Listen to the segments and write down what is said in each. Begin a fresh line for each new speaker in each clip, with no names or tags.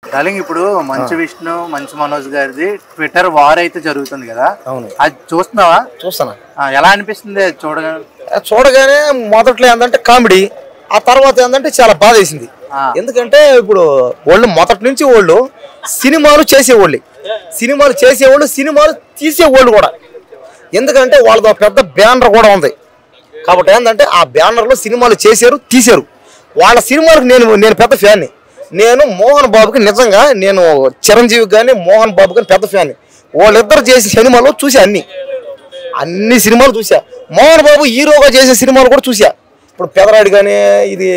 Darling ఇప్పుడు మంచు విష్ణు మంచు మనోజ్ గారిది Twitter war అయితే జరుగుతుంది కదా.
అవును.
అది చూస్తున్నావా?
చూస్తాను.
ఎలా అనిపిస్తుంది
చూడగానే మొదట్లో ఏంటంటే కామెడీ, ఆ తర్వాత ఏంటంటే చాలా బాధ వేసింది. ఎందుకంటే ఇప్పుడు వాళ్ళు మొదటి నుంచి వాళ్ళు సినిమాలు చేసేవాళ్ళు, సినిమాలు తీసేవాళ్ళు కూడా. ఎందుకంటే వాళ్ళతో పెద్ద బ్యానర్ కూడా ఉంది కాబట్టి ఏంటంటే ఆ బ్యానర్లో సినిమాలు చేశారు, తీశారు. వాళ్ళ సినిమాలకు నేను పెద్ద ఫ్యాన్ని. నేను మోహన్ బాబుకి నిజంగా నేను చిరంజీవికి కానీ మోహన్ బాబు కానీ పెద్ద ఫ్యాన్ని. వాళ్ళిద్దరు చేసే సినిమాలు చూసా, అన్ని సినిమాలు చూసా. మోహన్ బాబు హీరోగా చేసే సినిమాలు కూడా చూసా. ఇప్పుడు పెదరాడి కానీ, ఇది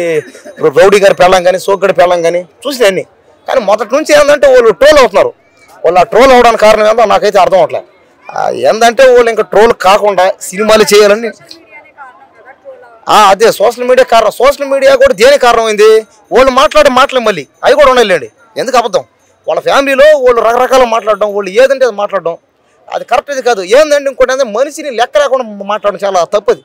రౌడీ గారి పెళ్ళం కానీ, సోగ్గడి పెళ్ళం కానీ చూసిన అన్ని. కానీ మొదటి నుంచి ఏంటంటే వాళ్ళు ట్రోల్ అవుతున్నారు. వాళ్ళు ఆ ట్రోల్ అవడానికి కారణం ఏందో నాకైతే అర్థం అవట్లేదు. ఏంటంటే వాళ్ళు ఇంకా ట్రోల్ కాకుండా సినిమాలు చేయాలని అదే సోషల్ మీడియా కారణం. సోషల్ మీడియా కూడా దేనికి కారణమైంది? వాళ్ళు మాట్లాడే మాటలు మళ్ళీ అవి కూడా ఉన్నాయిలేండి. ఎందుకు అబద్ధం? వాళ్ళ ఫ్యామిలీలో వాళ్ళు రకరకాల మాట్లాడడం, వాళ్ళు ఏదంటే అది మాట్లాడడం, అది కరెక్ట్ అది కాదు. ఏందంటే ఇంకోటి అంటే మనిషిని లెక్క లేకుండా మాట్లాడడం చాలా తప్పది.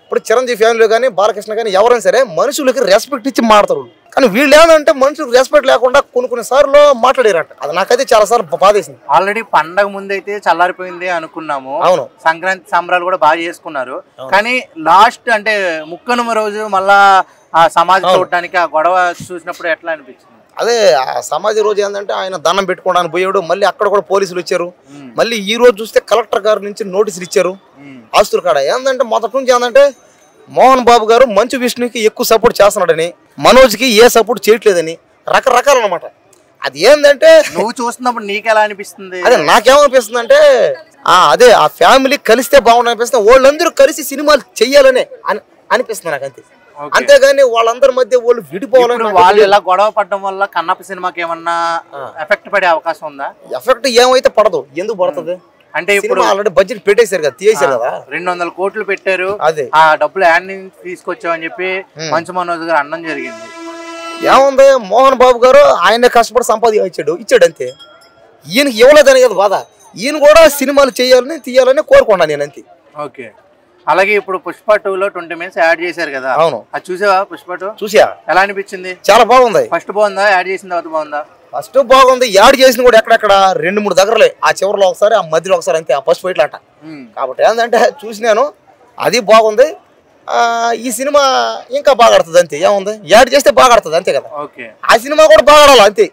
ఇప్పుడు చిరంజీవి ఫ్యామిలీలో కానీ బాలకృష్ణ కానీ ఎవరైనా సరే మనుషులకి రెస్పెక్ట్ ఇచ్చి మాట్లాడతారు. కానీ వీళ్ళు ఏమంటే మనుషులకు రెస్పెక్ట్ లేకుండా కొన్ని సార్లు మాట్లాడారట. అది నాకైతే చాలా సార్లు బాధేసింది.
ఆల్రెడీ పండగ ముందు అయితే చల్లారిపోయింది అనుకున్నాము.
అవును, సంక్రాంతి
సంబరాలు కూడా బాగా చేసుకున్నారు. కానీ లాస్ట్ అంటే ముక్కనుమ రోజు మళ్ళా ఆ సమాధి చూడటానికి ఆ గొడవ చూసినప్పుడు ఎట్లా అనిపించింది?
అదే ఆ సమాధి రోజు ఏంటంటే ఆయన దండం పెట్టుకోవడానికి పోయాడు. మళ్ళీ అక్కడ కూడా పోలీసులు వచ్చారు. మళ్ళీ ఈ రోజు చూస్తే కలెక్టర్ గారి నుంచి నోటీసులు ఇచ్చారు ఆస్తుల కాడ. ఏంటంటే మొదటి నుంచి ఏంటంటే మోహన్ బాబు గారు మంచు విష్ణుకి ఎక్కువ సపోర్ట్ చేస్తున్నాడని, మనోజ్కి ఏ సపోర్ట్ చేయట్లేదని రకరకాలు అనమాట. అది ఏంటంటే
నువ్వు చూస్తున్నప్పుడు నీకు ఎలా అనిపిస్తుంది?
అదే నాకేమనిపిస్తుంది అంటే అదే ఆ ఫ్యామిలీ కలిస్తే బాగుండు అనిపిస్తుంది. వాళ్ళందరూ కలిసి సినిమాలు చెయ్యాలనే అనిపిస్తుంది నాకు అంతే. అంతేగాని వాళ్ళందరి మధ్య వాళ్ళు విడిపోవాలని.
వాళ్ళు ఇలా గొడవ పడడం వల్ల కన్నప్ప సినిమాకి ఏమన్నా ఎఫెక్ట్ పడే అవకాశం ఉందా?
ఎఫెక్ట్ ఏమైతే పడదు. ఎందుకు పడుతుంది
అంటే ఇప్పుడు
ఆల్రెడీ బడ్జెట్ పెట్టేశారు కదా, తీసేశారు కదా.
200 కోట్లు పెట్టారు. అదే ఆ డబ్బులు యాడ్ నుంచి తీసుకొచ్చామని చెప్పి మంచు మనోజ్ గారు అనడం జరిగింది.
ఏముంది, మోహన్ బాబు గారు ఆయన కష్టపడి ఇచ్చాడు అంతే. ఈయనకి ఇవ్వలేదని కదా బాధ. ఈయన కూడా సినిమాలు చేయాలని తీయాలని కోరుకున్నాను నేను అంతే.
ఓకే. అలాగే ఇప్పుడు పుష్ప 2లో 20 minutes యాడ్ చేశారు కదా.
అవును.
అది చూసావా? పుష్ప 2
చూసా.
ఎలా అనిపించింది?
చాలా బాగుంది.
ఫస్ట్ బాగుందా? యాడ్ చేసిన తర్వాత బాగుందా?
ఫస్ట్ బాగుంది. యాడ్ చేసిన కూడా ఎక్కడెక్కడ 2-3 దగ్గరలే. ఆ చివరిలో ఒకసారి, ఆ మధ్యలో ఒకసారి అంతే. ఆ ఫస్ట్ ఫైట్లు అట. కాబట్టి ఏంటంటే చూసినాను, అది బాగుంది. ఈ సినిమా ఇంకా బాగా ఆడుతుంది అంతే. ఏముంది, యాడ్ చేస్తే బాగా ఆడుతుంది అంతే కదా. ఆ సినిమా కూడా బాగా ఆడాలా అంతే.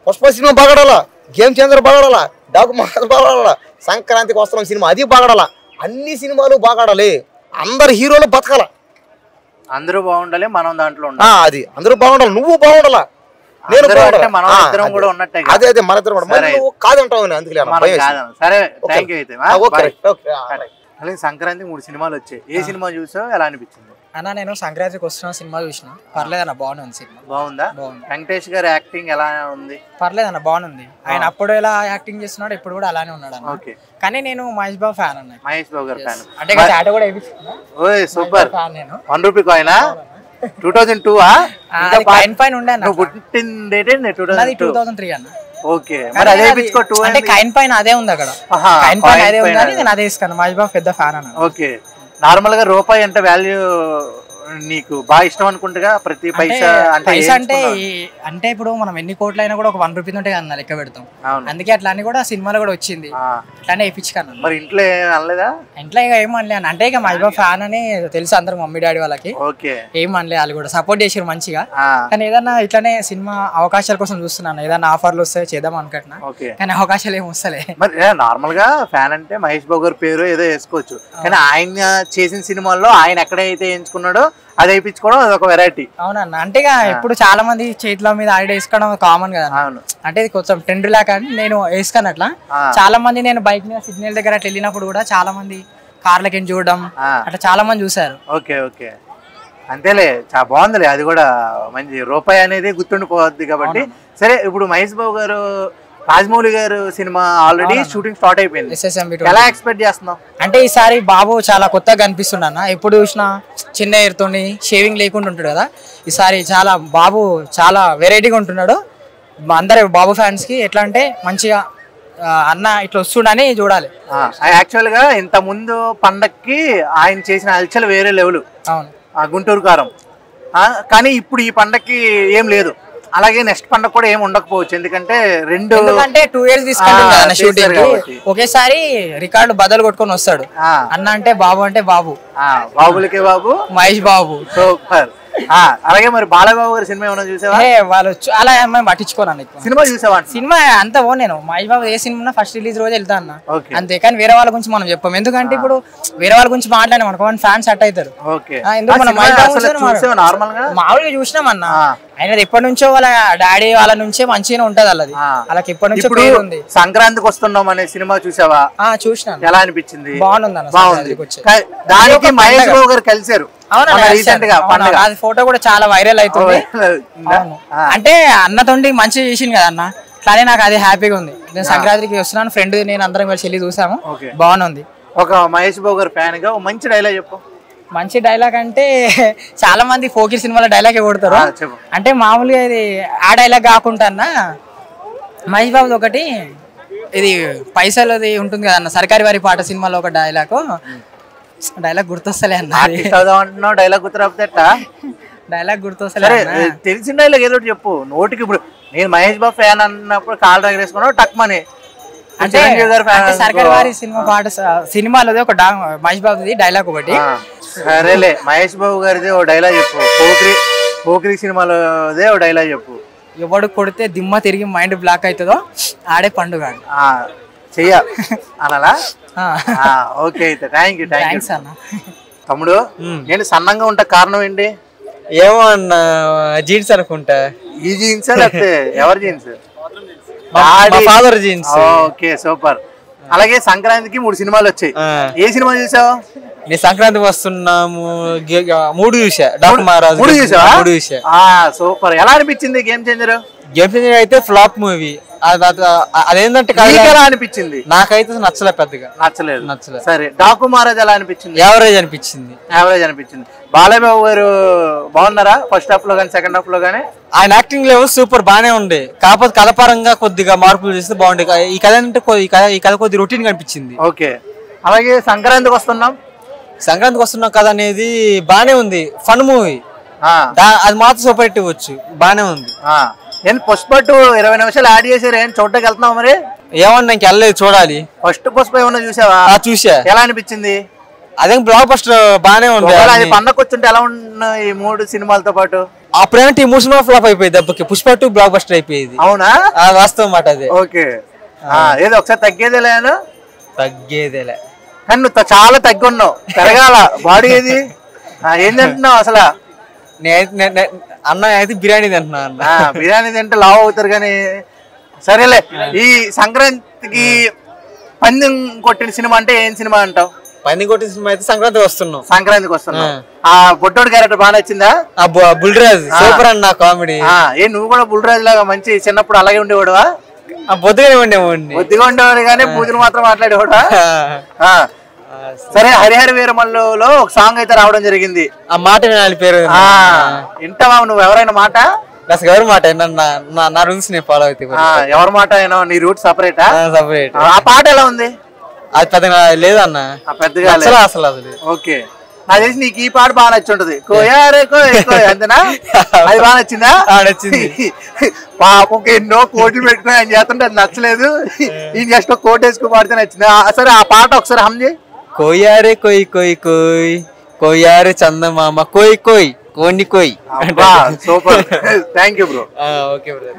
పుష్ప సినిమా బాగా ఆడాలా, గేమ్ చేంజర్ బాగా ఆడాలా, డాకు మహారాజ్ బాగా ఆడాలా, సంక్రాంతికి వస్తున్న సినిమా అది బాగా ఆడాలా. అన్ని సినిమాలు బాగా ఆడాలి. అందరు హీరోలు బతకాల, అందరూ బాగుండాలి, మనం దాంట్లో అది అందరూ బాగుండాలి. నువ్వు బాగుండాలా, నేను బాగుండాలి. అదే అదే మన ఇద్దరు నువ్వు కాదంటావు. అందుకే
సంక్రాంతి 3 సినిమాలు వచ్చాయి. ఏ సినిమా చూసావు? ఎలా అనిపించింది
అన్న? నేను సంక్రాంతికి వస్తున్న సినిమా చూసిన. పర్లేదన్న, బాగుంది సినిమా.
బాగుందా? వెంకటేష్ గారి యాక్టింగ్ ఎలా ఉంది?
పర్లేదన్న, బాగుంది. ఆయన అప్పుడు ఎలా యాక్టింగ్ చేస్తున్నాడు, ఇప్పుడు కూడా అలానే ఉన్నాడు అన్న. కానీ నేను మహేష్ బాబు ఫ్యాన్ అన్న.
మహేష్ బాబు గారు ఫ్యాన్
అంటే టాటూ కూడా వేయించుకున్నా.
ఓయ్ సూపర్.
నేను
1 రూపీ కాయినా 2002
కాయిన్ పైన ఉండే అన్న.
పుట్టిన డేట్
2003 అన్న.
ఓకే. మరి అదే వేయించుకో.
అంటే కాయిన్ పైన అదే ఉంది అక్కడ. కాయిన్ పైన అదే ఉంది అని నేను అదే ఇస్తాను. మహేష్ బాబు పెద్ద ఫ్యాన్ అన్న.
ఓకే. నార్మల్ గా రూపాయి అంటే వాల్యూ నీకు బాగా ఇష్టం అనుకుంటా. ప్రతి పైసా
అంటే ఇప్పుడు మనం ఎన్ని కోట్లు అయినా కూడా ఒక 1 రూపీ ఉంటే కదా లెక్క పెడతాం. అందుకే అట్లా అని కూడా సినిమాలో కూడా వచ్చింది. అట్లానే వేయించుకున్నాను.
మరి ఇంట్లో అనలేదా?
ఇంట్లో ఇక ఏం అనలే. అంటే ఇక మహేష్ బాబు ఫ్యాన్ అని తెలుసు అందరు, మమ్మీ డాడీ వాళ్ళకి. ఏం అనలే, వాళ్ళు కూడా సపోర్ట్ చేసారు మంచిగా. కానీ ఏదన్నా ఇట్లానే సినిమా అవకాశాల కోసం చూస్తున్నాను. ఏదన్నా ఆఫర్లు వస్తే చేద్దాం అనుకుంటున్నా. కానీ అవకాశాలు ఏమి వస్తలే.
మరి నార్మల్ గా ఫ్యాన్ అంటే మహేష్ బాబు గారి పేరు ఏదో వేసుకోవచ్చు. కానీ ఆయన చేసిన సినిమాల్లో ఆయన ఎక్కడైతే ఎంచుకున్నాడో అది వేయించుకోవడం అదొక వెరైటీ.
అవునన్న. అంటే ఇప్పుడు చాలా మంది చేతుల మీద ఆడ వేసుకోవడం కామన్ కదా. అంటే ఇది కొంచెం ట్రెండ్ లాగా నేను వేసుకుని అట్లా చాలా మంది, నేను బైక్ మీద సిగ్నల్ దగ్గర అట్లా వెళ్ళినప్పుడు కూడా చాలా మంది కార్లకి చూడడం అట్లా చాలా మంది చూసారు.
ఓకే ఓకే, అంతేలే. చాలా బాగుందిలే. అది కూడా మంచి రూపాయి అనేది గుర్తుండిపోద్ది కాబట్టి. సరే, ఇప్పుడు మహేష్ బాబు గారు రాజమౌళి గారు సినిమా ఆల్రెడీ షూటింగ్ స్టార్ట్ అయిపోయింది. ఎలా ఎక్స్పెక్ట్ చేస్తున్నావు?
అంటే ఈసారి బాబు చాలా కొత్తగా కనిపిస్తుంది అన్న. ఎప్పుడు చూసినా చిన్న ఎయిర్తోని షేవింగ్ లేకుండా ఉంటాడు కదా. ఈసారి చాలా బాబు చాలా వెరైటీగా ఉంటున్నాడు. అందరు బాబు ఫ్యాన్స్ కి ఎట్లా అంటే మంచిగా అన్న ఇట్లా వస్తుండని చూడాలి.
యాక్చువల్ గా ఇంత ముందు పండక్కి ఆయన చేసిన హల్చల్ వేరే లెవెల్.
అవును,
గుంటూరు కారం. కానీ ఇప్పుడు ఈ పండక్కి ఏం లేదు. అలాగే నెక్స్ట్ పండుగ కూడా ఏమి ఉండకపోవచ్చు, ఎందుకంటే
ఎందుకంటే 2 years తీసుకుంటుంది కదా షూటింగ్ కి, ఒకేసారి రికార్డు బదులు కొట్టుకొని వస్తాడు. అన్న అంటే బాబు,
బాబులకే బాబు,
మహేష్ బాబు.
సూపర్. అలాగే మరి బాలబాబు గారి సినిమా ఏమైనా చూసావా?
వాళ్ళు అలా మేము పట్టించుకోను.
సినిమా చూసావా?
సినిమా అంతా నేను మహేష్ బాబు ఏ సినిమా ఫస్ట్ రిలీజ్ రోజు వెళ్తా అన్న అంతే, కానీ వేరే వాళ్ళ గురించి మనం చెప్పాం. ఎందుకంటే ఇప్పుడు వేరే వాళ్ళ గురించి మాట్లాడే మనకు ఫ్యాన్స్ అట్ అవుతారు. ఎందుకు మనం మామూలుగా చూసినాం అన్న. ఆయన ఎప్పటి నుంచో వాళ్ళ డాడీ వాళ్ళ నుంచే మంచిగా ఉంటది వాళ్ళది, వాళ్ళకి ఎప్పటి నుంచో పేరు ఉంది.
సంక్రాంతికి వస్తున్నాం అనే సినిమా చూసావా?
చూసినా.
ఎలా అనిపించింది?
బాగుంది అన్న.
దానికి మహేష్ బాబు గారు కలిసారు.
అది ఫోటో కూడా చాలా వైరల్ అవుతుంది. అంటే అన్నతోండి మంచిగా చేసింది కదా అన్న, కానీ నాకు అది హ్యాపీగా ఉంది. నేను సంక్రాంతికి వస్తున్నాను, ఫ్రెండ్ నేను అందరం కలిసి వెళ్ళి చూసాము, బాగుంది.
ఒక మహేష్ బాబు గారు ఫ్యాన్ గా మంచి డైలాగ్ చెప్పు.
మంచి డైలాగ్ అంటే చాలా మంది ఫోకీ సినిమాలో డైలాగ్ కొడతారు, అంటే మామూలుగా ఇది ఆ డైలాగ్ కాకుండా అన్న మహేష్ బాబు ఒకటి ఇది పైసలది ఉంటుంది కదా అన్న, సర్కారీ వారి పాట సినిమాలో ఒక డైలాగ్ గుర్తొస్తలే అన్న.
డైలాగ్ గుర్తురాపుతా
డైలాగ్ గుర్తొస్తలే.
తెలిసిన డైలాగ్ ఏదో చెప్పు నోటికి. ఇప్పుడు నేను మహేష్ బాబు ఫ్యాన్ అన్నప్పుడు కాల్ డ్రాగ్ వేసుకున్నావు టక్మని.
అంటే సర్కారీ వారి సినిమా పాట సినిమాలో ఒక మహేష్ బాబుది డైలాగ్ ఒకటి.
సరేలే, మహేష్ బాబు గారిది ఓ డైలాగ్ చెప్పు. పోకిరి సినిమాలోదే ఓ డైలాగ్ చెప్పు.
ఎవడు కొడితే దిమ్మ తిరిగి మైండ్ బ్లాక్ అవుతుందో ఆడే పండుగ
చెయ్య అనాలా? ఓకే అయితే థ్యాంక్స్
అన్న.
తమ్ముడు నేను సన్నంగా ఉంటా కారణం ఏంటి?
ఏమో అన్న, జీన్స్ అనుకుంటా.
ఈ జీన్స్ లేకపోతే ఎవరి jeans?
Father genes.
Okay super. అలాగే సంక్రాంతికి 3 సినిమాలు వచ్చాయి, ఏ సినిమా చూసావు?
నేను సంక్రాంతికి వస్తున్నాము 3 చూసా. డాక్టర్ మహారాజ్
3 చూసా? సూపర్. ఎలా అనిపించింది గేమ్ చేంజర్?
గేమ్ చేంజర్ అయితే ఫ్లాప్ మూవీ. అదేంటంటే
ఎలా అనిపించింది?
నాకైతే నచ్చలేదు, పెద్దగా
నచ్చలేదు. సరే, డాకు మహారాజ్ ఎలా అనిపించింది?
యావరేజ్ అనిపించింది. బాలబాబు గారు బాగున్నారా ఫస్ట్ హాఫ్ లో కానీ సెకండ్ హాఫ్ లో కానీ? ఆయన యాక్టింగ్ లెవెల్ సూపర్ బానే ఉంది, కాకపోతే కథ పరంగా కొద్దిగా మార్పులు చేస్తే బాగుండే. ఈ కథ అంటే ఈ కథ కొద్ది రొటీన్ కనిపించింది.
ఓకే. అలాగే సంక్రాంతికి వస్తున్నాం కథ అనేది బానే ఉంది, ఫన్ మూవీ. అది మాత్రం సూపర్ ఇవ్వచ్చు, బానే ఉంది. పుష్ప 2 20 నిమిషాలు యాడ్ చేసారు, ఏం చూడటానికి వెళ్తున్నావు మరి?
ఏమన్నా ఇంక వెళ్ళలేదు, చూడాలి.
ఫస్ట్ పుష్ప ఏమన్నా చూసావా?
చూసా.
ఎలా అనిపించింది?
అదే బ్లాక్ బస్టర్ బానే ఉంది.
పండగ వచ్చుంటే ఎలా ఉన్నాయి ఈ 3 సినిమాలతో పాటు?
అప్పుడేంటే ఈ 3 సినిమా ఫ్లాప్ అయిపోయింది, దెబ్బకి పుష్ప 2 బ్లాక్ బస్టర్ అయిపోయింది.
అవునా?
వాస్తవం మాట అదే.
ఓకే. ఏదో ఒకసారి తగ్గేదేలే కానీ నువ్వు చాలా తగ్గున్నావు, పెరగాల బాడీ. ఏది ఏం తింటున్నావు అసలు?
అన్న అయితే బిర్యానీ తింటున్నా అన్న.
బిర్యానీ తింటే లావు అవుతారు కానీ. సరేలే, ఈ సంక్రాంతికి పందెం కొట్టిన సినిమా అంటే ఏం సినిమా అంటావు?
పందెం కొట్టిన సినిమా అయితే సంక్రాంతికి వస్తున్నాం. ఆ బొడ్డోడు క్యారెక్టర్ బాగా నచ్చిందా? బుల్రాజ్ సూపర్ అన్న, కామెడీ. నువ్వు కూడా బుల్రాజ్ లాగా మంచి చిన్నప్పుడు అలాగే ఉండేవాడువా? బొద్దుగా ఉండేవాడు కానీ పూజలు మాత్రం మాట్లాడేవాడు. సరే, హరిహర వీరమల్లులో ఒక సాంగ్ అయితే రావడం జరిగింది, ఆ మాట వినాలి పేరు.
వింటావా నువ్వు? ఎవరైనా మాట?
ఎవరి మాట నా రూల్స్ నేను ఫాలో అవుతాయి.
ఎవరి మాట అయినా నీ రూట్ సపరేటా? ఆ పాట ఎలా ఉంది?
అది పెద్దగా లేదన్న,
పెద్దగా
అసలు.
ఓకే, నాకు తెలిసి నీకు ఈ పాట బాగా నచ్చి ఉంటది. కోయారే కోయ్ అంతేనా? అది బాగా నచ్చిందా?
నచ్చింది.
పాపకి ఎన్నో కోట్లు పెట్టుకుని ఆయన చేస్తుంటే అది నచ్చలేదు, ఈ జస్ట్ కోట్ వేసుకుని పాడితే నచ్చింది. సరే, ఆ పాట ఒకసారి హమ్ చేయి.
కోయారే కోయ్ కోయ్ కోయ్, కోయారే చందమామ కోయ్ కోయ్, కోని కోయ్.
Super. Thank you bro.
Okay bro.